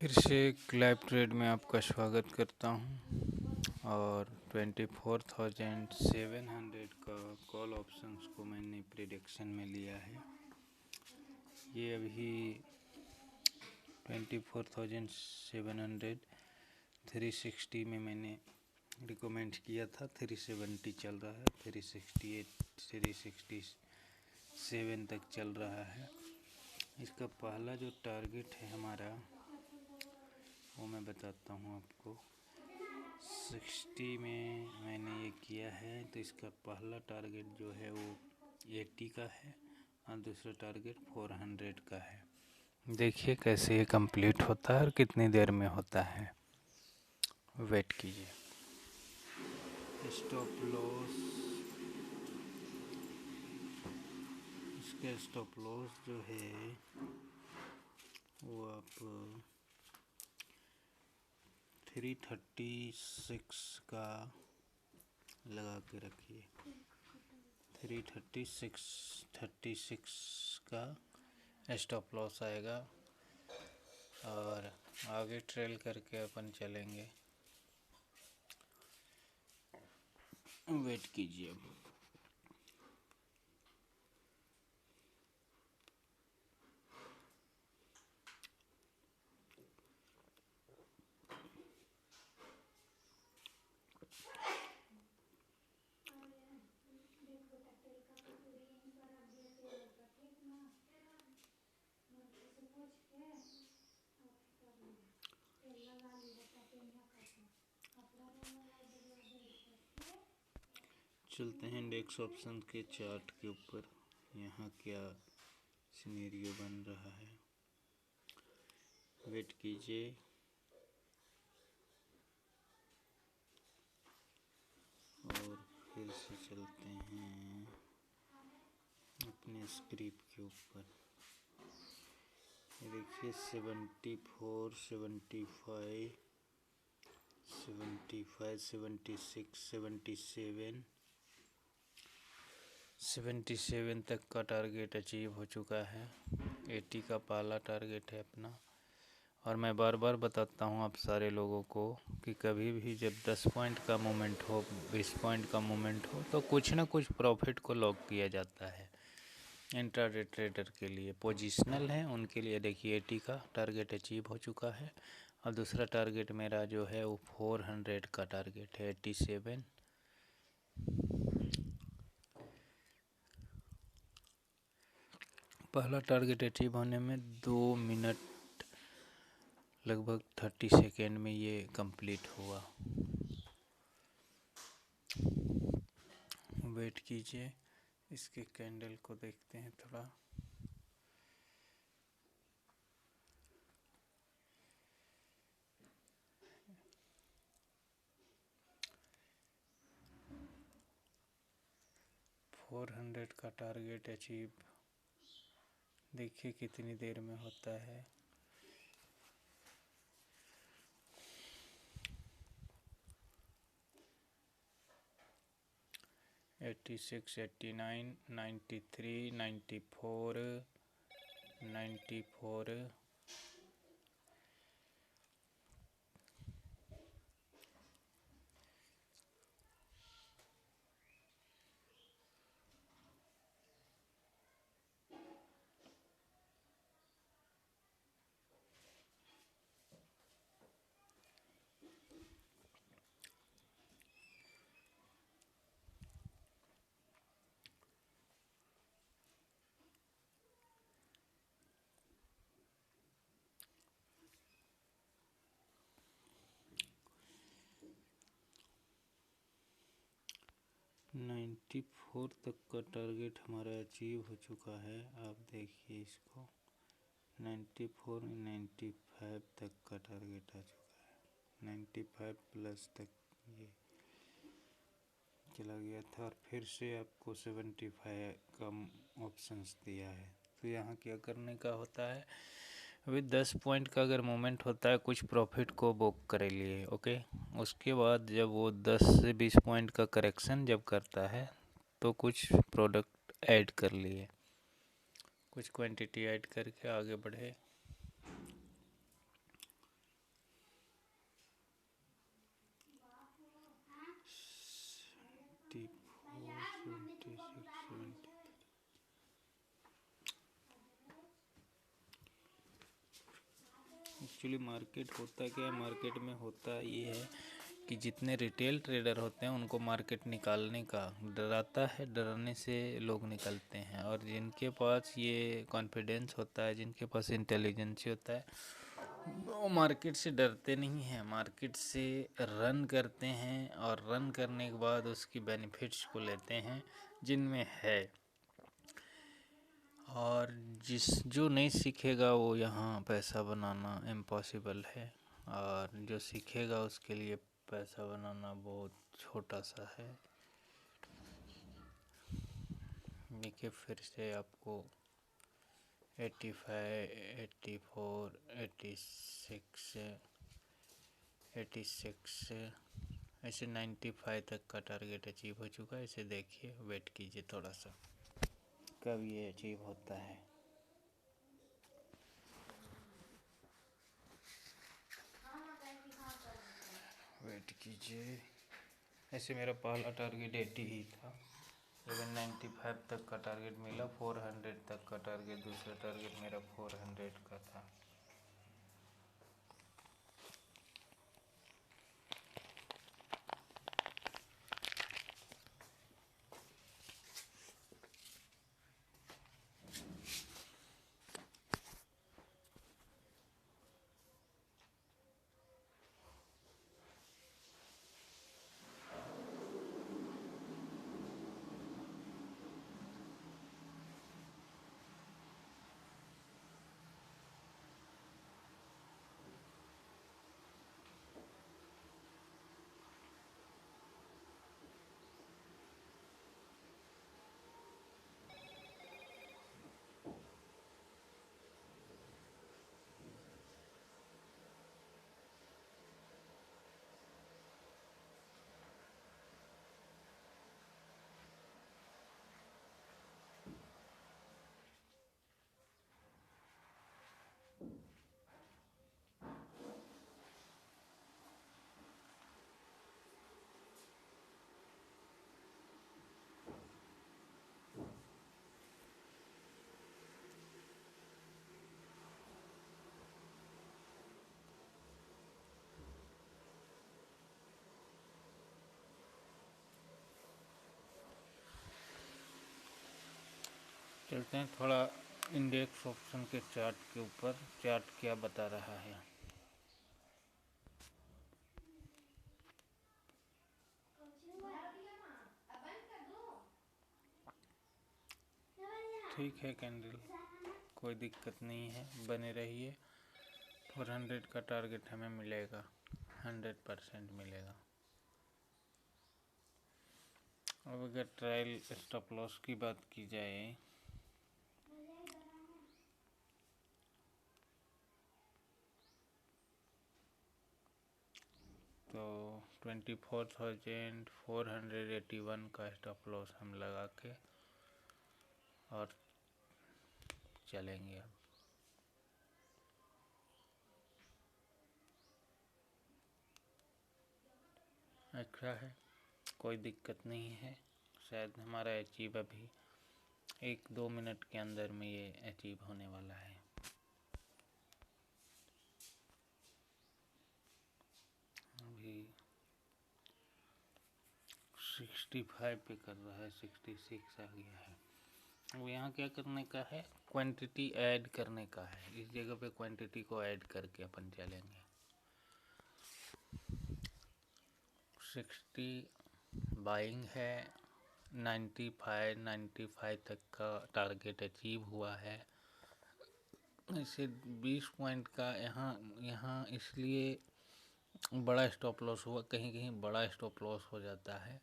फिर से एक लाइव ट्रेड में आपका स्वागत करता हूं और 24,700 का कॉल ऑप्शंस को मैंने प्रिडिक्शन में लिया है। ये अभी 24,700 360 में मैंने रिकमेंड किया था। 370 चल रहा है, 368 367 तक चल रहा है। इसका पहला जो टारगेट है हमारा वो मैं बताता हूँ आपको। 60 में मैंने ये किया है, तो इसका पहला टारगेट जो है वो 80 का है और दूसरा टारगेट 400 का है। देखिए कैसे ये कंप्लीट होता है और कितनी देर में होता है। वेट कीजिए। स्टॉप लॉस, इसका स्टॉप लॉस जो है वो आप 336 का लगा के रखिए। 336 का स्टॉप लॉस आएगा और आगे ट्रेल करके अपन चलेंगे। वेट कीजिए अब। चलते हैं इंडेक्स ऑप्शन के चार्ट के ऊपर। यहाँ क्या सिनेरियो बन रहा है, वेट कीजिए। और फिर से चलते हैं अपने स्क्रिप्ट के ऊपर। देखिए 74 75 75 76 77 77 तक का टारगेट अचीव हो चुका है। 80 का पहला टारगेट है अपना। और मैं बार बार बताता हूँ आप सारे लोगों को कि कभी भी जब 10 पॉइंट का मूवमेंट हो, 20 पॉइंट का मूवमेंट हो, तो कुछ ना कुछ प्रॉफिट को लॉक किया जाता है। इंट्राडे ट्रेडर के लिए पोजिशनल है, उनके लिए देखिए 80 का टारगेट अचीव हो चुका है। और दूसरा टारगेट मेरा जो है वो 400 का टारगेट है, 87। पहला टारगेट अचीव होने में 2 मिनट लगभग 30 सेकेंड में ये कंप्लीट हुआ। वेट कीजिए, इसके कैंडल को देखते हैं थोड़ा। फोर 400 का टारगेट अचीव देखिए कितनी देर में होता है। एट्टी सिक्स, 89, 93, 94, 94, नाइन्टी फोर तक का टारगेट हमारा अचीव हो चुका है। आप देखिए इसको, 94 95 तक का टारगेट आ चुका है। 95 प्लस तक ये चला गया था और फिर से आपको 75 का ऑप्शंस दिया है। तो यहाँ क्या करने का होता है, अभी 10 पॉइंट का अगर मोमेंट होता है, कुछ प्रॉफिट को बुक करे लिए, ओके। उसके बाद जब वो 10 से 20 पॉइंट का करेक्शन जब करता है तो कुछ प्रोडक्ट ऐड कर लिए, कुछ क्वांटिटी ऐड करके आगे बढ़े। एक्चुअली मार्केट होता क्या है, मार्केट में होता ये है कि जितने रिटेल ट्रेडर होते हैं उनको मार्केट निकालने का डराता है, डरने से लोग निकलते हैं। और जिनके पास ये कॉन्फिडेंस होता है, जिनके पास इंटेलिजेंस होता है, वो मार्केट से डरते नहीं हैं, मार्केट से रन करते हैं और रन करने के बाद उसकी बेनिफिट्स को लेते हैं जिनमें है। और जो नहीं सीखेगा वो यहाँ पैसा बनाना इम्पॉसिबल है, और जो सीखेगा उसके लिए पैसा बनाना बहुत छोटा सा है। देखिए फिर से आपको 85, 84, 86 ऐसे 95 तक का टारगेट अचीव हो चुका है। इसे देखिए, वेट कीजिए थोड़ा सा कब ये अचीव होता है। वेट कीजिए। ऐसे मेरा पहला टारगेट 80 ही था, लेकिन 95 तक का टारगेट मिला। 400 तक का टारगेट, दूसरा टारगेट मेरा 400 का था। चलते हैं थोड़ा इंडेक्स ऑप्शन के चार्ट के ऊपर। चार्ट क्या बता रहा है। ठीक है कैंडल, कोई दिक्कत नहीं है, बने रहिए। 400 का टारगेट हमें मिलेगा, 100% मिलेगा। अब अगर ट्रायल स्टॉप लॉस की बात की जाए तो 24,481 का स्टॉप लॉस हम लगा के और चलेंगे। अब अच्छा है, कोई दिक्कत नहीं है। शायद हमारा अचीव अभी 1-2 मिनट के अंदर में ये अचीव होने वाला है। अभी 65 पे कर रहा है, 66 आ गया है। अब यहाँ क्या करने का है, क्वांटिटी ऐड करने का है। इस जगह पे क्वांटिटी को ऐड करके अपन चलेंगे। 60 बाइंग है, 95 तक का टारगेट अचीव हुआ है। इसे 20 पॉइंट का यहाँ इसलिए बड़ा स्टॉप लॉस हुआ, कहीं कहीं बड़ा स्टॉप लॉस हो जाता है,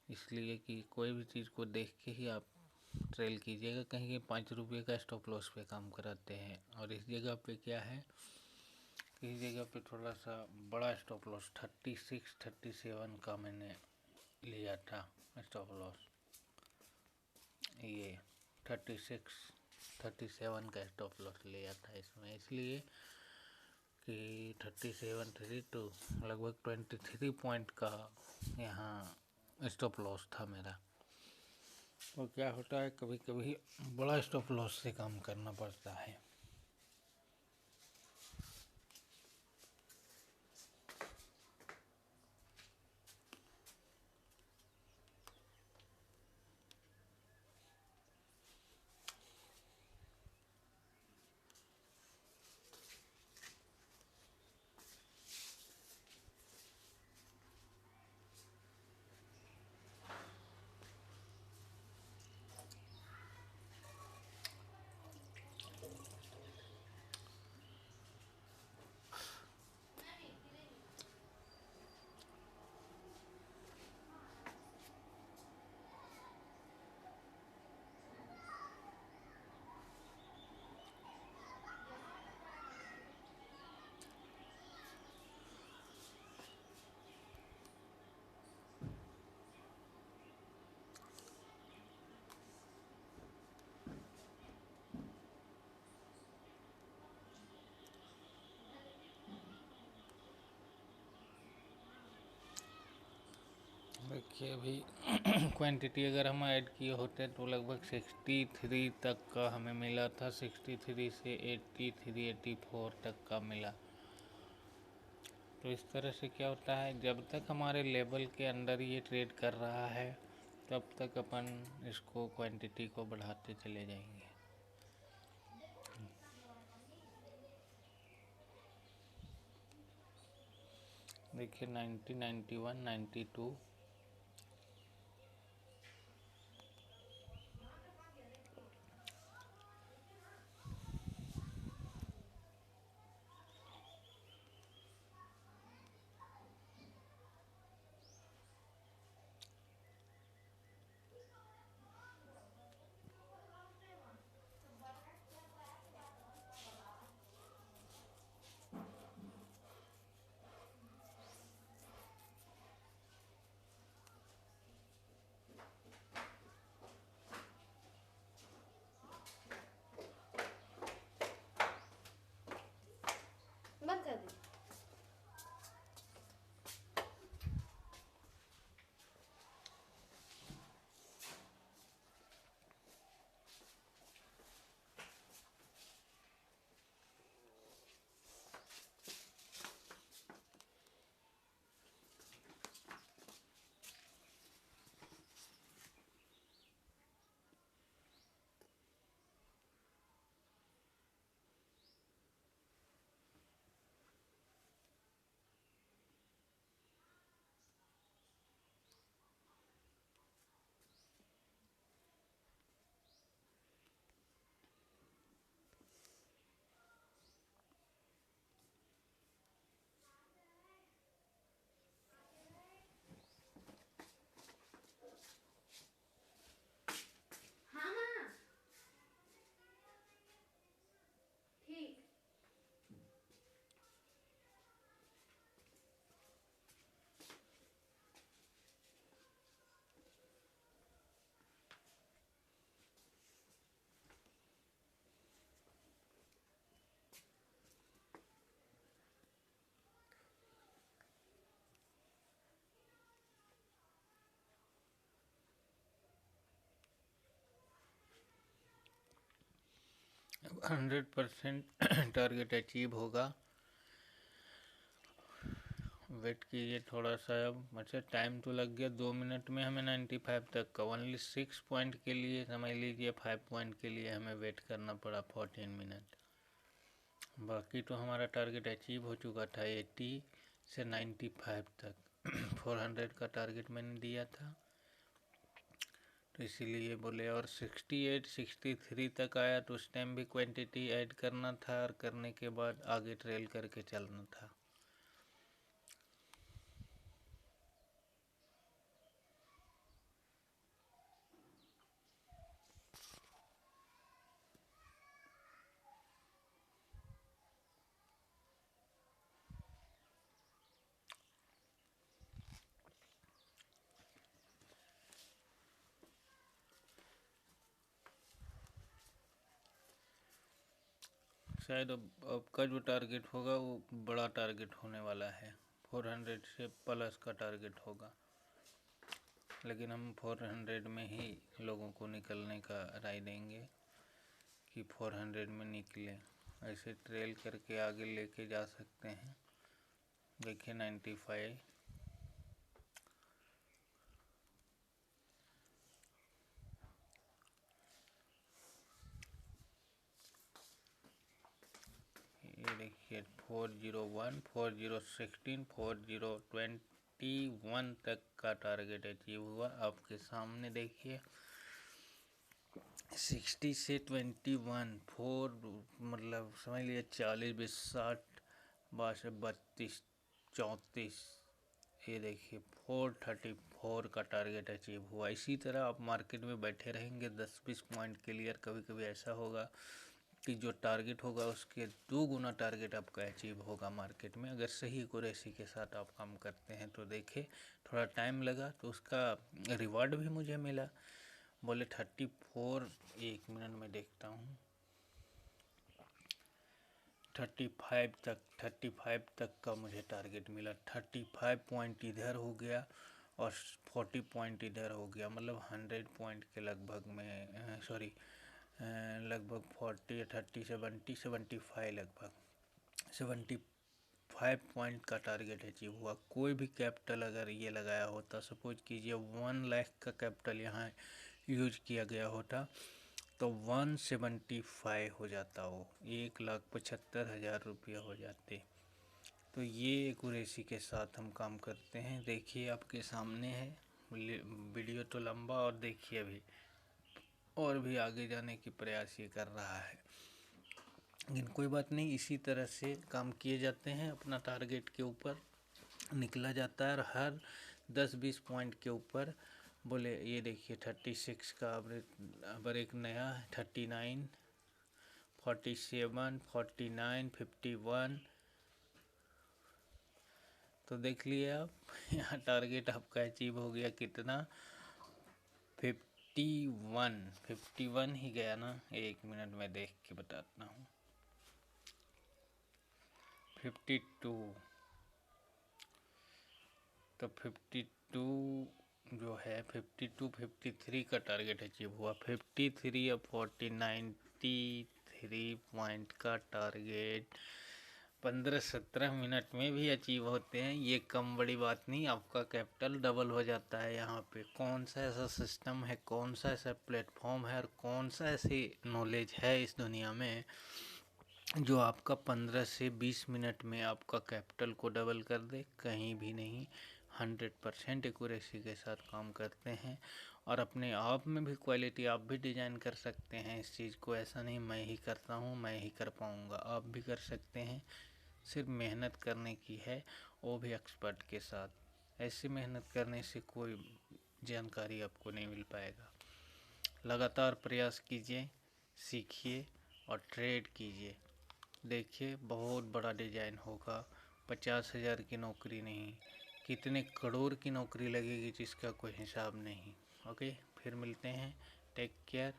इसलिए कि कोई भी चीज़ को देख के ही आप ट्रेल कीजिएगा। कहीं कहीं 5 रुपये का स्टॉप लॉस पे काम कराते हैं, और इस जगह पे क्या है, इस जगह पे थोड़ा सा बड़ा स्टॉप लॉस 36-37 का मैंने लिया था स्टॉप लॉस। ये 36-37 का स्टॉप लॉस लिया था इसमें, इसलिए कि 37-32 लगभग 23 पॉइंट का यहाँ स्टॉप लॉस था मेरा। तो क्या होता है, कभी कभी बड़ा स्टॉप लॉस से काम करना पड़ता है। देखिए अभी क्वांटिटी अगर हम ऐड किए होते तो लगभग 63 तक का हमें मिला था। 63 से 83 84 तक का मिला। तो इस तरह से क्या होता है, जब तक हमारे लेवल के अंदर ये ट्रेड कर रहा है तब तक अपन इसको क्वांटिटी को बढ़ाते चले जाएंगे। देखिए 90, 91, 92, बंद कर दी। हाँ माँ, ठीक। अब 100% टारगेट अचीव होगा। वेट कीजिए थोड़ा सा। अब अच्छा टाइम तो लग गया 2 मिनट में हमें 95 तक का। ओनली 6 पॉइंट के लिए समझ लीजिए, 5 पॉइंट के लिए हमें वेट करना पड़ा 14 मिनट। बाकी तो हमारा टारगेट अचीव हो चुका था 80 से 95 तक। 400 का टारगेट मैंने दिया था, तो इसीलिए बोले। और 68 63 तक आया तो उस टाइम भी क्वांटिटी ऐड करना था, और करने के बाद आगे ट्रेल करके चलना था। शायद अब का जो टारगेट होगा वो बड़ा टारगेट होने वाला है। 400 से प्लस का टारगेट होगा, लेकिन हम 400 में ही लोगों को निकलने का राय देंगे कि 400 में निकले। ऐसे ट्रेल करके आगे लेके जा सकते हैं। देखिए 95, ये देखिए 401, 4016, 4021 तक का टारगेट अचीव हुआ। आपके सामने देखिए 60 से 21, 4 मतलब समझ लीजिए 40, 20, 60, 62, 32, 34। ये देखिए 434 का टारगेट अचीव हुआ। इसी तरह आप मार्केट में बैठे रहेंगे 10-20 पॉइंट के लिए। कभी कभी ऐसा होगा कि जो टारगेट होगा उसके 2 गुना टारगेट आपका अचीव होगा मार्केट में, अगर सही एक्यूरेसी के साथ आप काम करते हैं तो। देखिए थोड़ा टाइम लगा तो उसका रिवॉर्ड भी मुझे मिला। बोले 34, 1 मिनट में देखता हूँ, 35 तक का मुझे टारगेट मिला। 35 पॉइंट इधर हो गया और 40 पॉइंट इधर हो गया, मतलब 100 पॉइंट के लगभग में, सॉरी लगभग 40 30 70 75 लगभग 75 पॉइंट का टारगेट अचीव हुआ। कोई भी कैपिटल अगर ये लगाया होता, सपोज कीजिए 1 लाख का कैपिटल यहाँ यूज किया गया होता तो 175 हो जाता, वो 1,75,000 रुपया हो जाते। तो ये एक्यूरेसी के साथ हम काम करते हैं। देखिए आपके सामने है, वीडियो तो लंबा, और देखिए अभी और भी आगे जाने की प्रयास ये कर रहा है, लेकिन कोई बात नहीं, इसी तरह से काम किए जाते हैं। अपना टारगेट के ऊपर निकला जाता है और हर 10-20 पॉइंट के ऊपर बोले, ये देखिए 36 का अब एक नया 39 47 49 51, तो देख लिए आप यहाँ टारगेट आपका अचीव हो गया कितना, 51 ही गया ना। एक मिनट में देख के बताता हूँ, 52, तो 52 जो है 52 53 का टारगेट अचीव हुआ। 53 और 40 93 पॉइंट का टारगेट 15-17 मिनट में भी अचीव होते हैं। ये कम बड़ी बात नहीं, आपका कैपिटल डबल हो जाता है। यहाँ पे कौन सा ऐसा सिस्टम है, कौन सा ऐसा प्लेटफॉर्म है और कौन सा ऐसी नॉलेज है इस दुनिया में जो आपका 15 से 20 मिनट में आपका कैपिटल को डबल कर दे? कहीं भी नहीं। 100% एक्यूरेसी के साथ काम करते हैं और अपने आप में भी क्वालिटी आप भी डिजाइन कर सकते हैं इस चीज़ को। ऐसा नहीं मैं ही करता हूँ, मैं ही कर पाऊँगा, आप भी कर सकते हैं। सिर्फ मेहनत करने की है, वो भी एक्सपर्ट के साथ। ऐसी मेहनत करने से कोई जानकारी आपको नहीं मिल पाएगा। लगातार प्रयास कीजिए, सीखिए और ट्रेड कीजिए। देखिए बहुत बड़ा डिजाइन होगा। 50,000 की नौकरी नहीं, कितने करोड़ की नौकरी लगेगी जिसका कोई हिसाब नहीं। ओके, फिर मिलते हैं। Take care.